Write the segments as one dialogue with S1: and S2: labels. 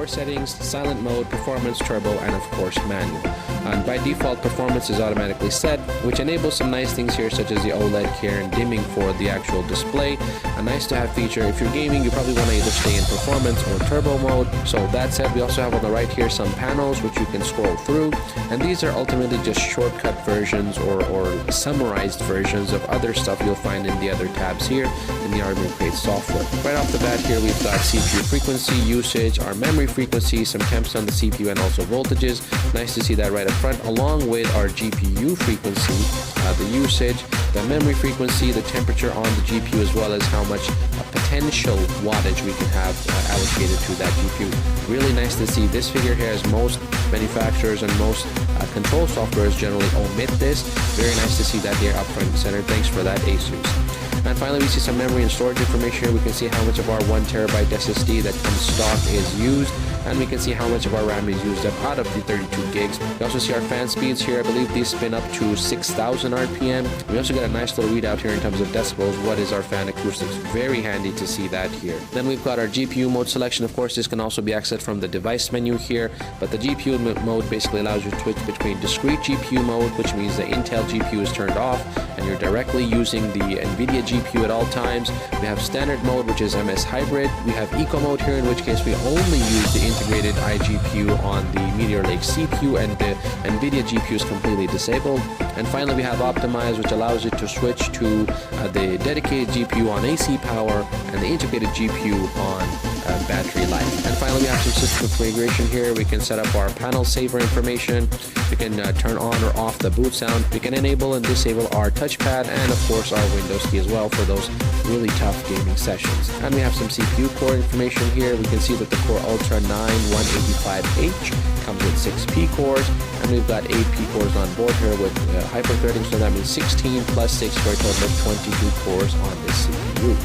S1: power settings, silent mode, performance, turbo, and of course manual. And by default, performance is automatically set, which enables some nice things here such as the OLED care and dimming for the actual display. A nice to have feature. If you're gaming, you probably want to either stay in performance or turbo mode. So that said, we also have on the right here some panels which you can scroll through, and these are ultimately just shortcut versions or summarized versions of other stuff you'll find in the other tabs here in the Armoury Crate software. Right off the bat here, we've got CPU frequency, usage, our memory frequency, some temps on the CPU, and also voltages. Nice to see that right up front, along with our GPU frequency, the usage, the memory frequency, the temperature on the GPU, as well as how much potential wattage we can have allocated to that GPU. Really nice to see. This figure here, as most manufacturers and most control softwares generally omit this. Very nice to see that here up front and center. Thanks for that, Asus. And finally, we see some memory and storage information here. We can see how much of our 1TB SSD that comes stock is used, and we can see how much of our RAM is used up out of the 32 gigs. We also see our fan speeds here. I believe these spin up to 6,000 RPM. We also got a nice little readout here in terms of decibels. What is our fan acoustics? Very handy to see that here. Then we've got our GPU mode selection. Of course, this can also be accessed from the device menu here, but the GPU mode basically allows you to switch between discrete GPU mode, which means the Intel GPU is turned off and you're directly using the NVIDIA GPU at all times. We have standard mode, which is MS hybrid. We have eco mode here, in which case we only use the integrated iGPU on the Meteor Lake CPU, and the NVIDIA GPU is completely disabled. And finally, we have optimize, which allows you to switch to the dedicated GPU on AC power and the integrated GPU on battery life. And finally, we have some system configuration here. We can set up our panel saver information. We can turn on or off the boot sound. We can enable and disable our touchpad, and of course our Windows key as well for those really tough gaming sessions. And we have some CPU core information here. We can see that the Core Ultra 9 185H comes with 6 P cores, and we've got 8 P cores on board here with hyper-threading, so that means 16 plus 6 for a total of 22 cores on this CPU.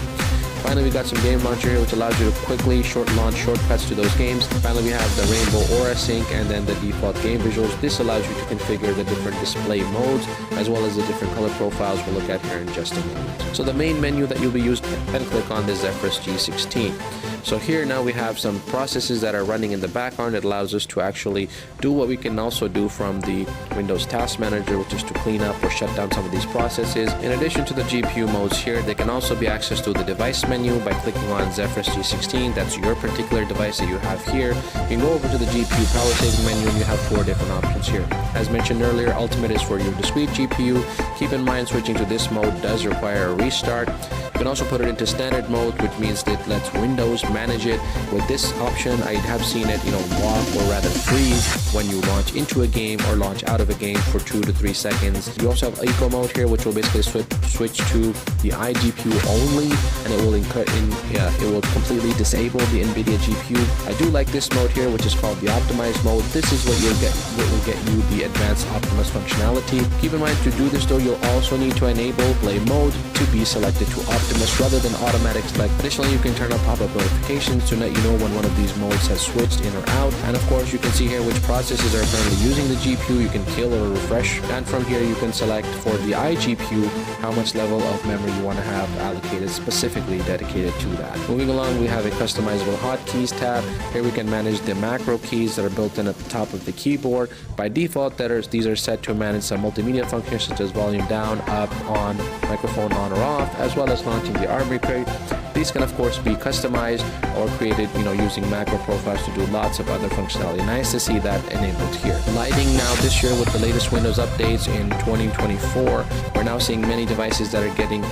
S1: Finally, we got some game launcher here, which allows you to quickly launch shortcuts to those games. Finally, we have the Rainbow Aura Sync and then the default game visuals. This allows you to configure the different display modes as well as the different color profiles we'll look at here in just a moment. So the main menu that you'll be using, and click on the Zephyrus G16. So here now we have some processes that are running in the background. It allows us to actually do what we can also do from the Windows Task Manager, which is to clean up or shut down some of these processes. In addition to the GPU modes here, they can also be accessed through the device menu by clicking on Zephyrus G16. That's your particular device that you have here. You can go over to the GPU power saving menu and you have 4 different options here. As mentioned earlier, Ultimate is for your discrete GPU. Keep in mind, switching to this mode does require a restart. You can also put it into standard mode, which means that it lets Windows manage it. With this option, I have seen it, lock or rather freeze when you launch into a game or launch out of a game for 2 to 3 seconds. You also have eco mode here, which will basically switch to the iGPU only, and it will completely disable the NVIDIA GPU. I do like this mode here, which is called the optimized mode. This is what will get you the advanced Optimus functionality. Keep in mind, to do this though, you'll also need to enable play mode to be selected to Optimus rather than automatic select. Additionally, you can turn on pop-up notifications to let you know when one of these modes has switched in or out. And of course, you can see here which processes are currently using the GPU. You can kill or refresh, and from here you can select for the iGPU how much level of memory you want to have allocated specifically dedicated to that. Moving along, we have a customizable hotkeys tab. Here we can manage the macro keys that are built in at the top of the keyboard. By default, these are set to manage some multimedia functions such as volume down, up, on, microphone on or off, as well as launching the Armoury Crate. These can of course be customized or created using macro profiles to do lots of other functionality. Nice to see that enabled here. Lighting now this year with the latest Windows updates in 2024, we're now seeing many devices that are getting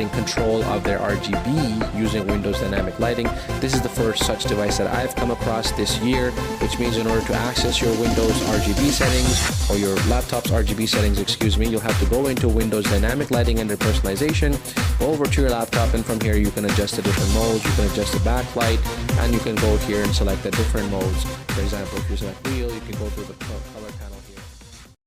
S1: control of their RGB using Windows Dynamic Lighting. This is the first such device that I've come across this year, which means in order to access your Windows RGB settings or your laptop's RGB settings, you'll have to go into Windows Dynamic Lighting under personalization, go over to your laptop, and from here you can adjust the different modes. You can adjust the backlight, and you can go here and select the different modes. For example, if you select wheel, you can go through the color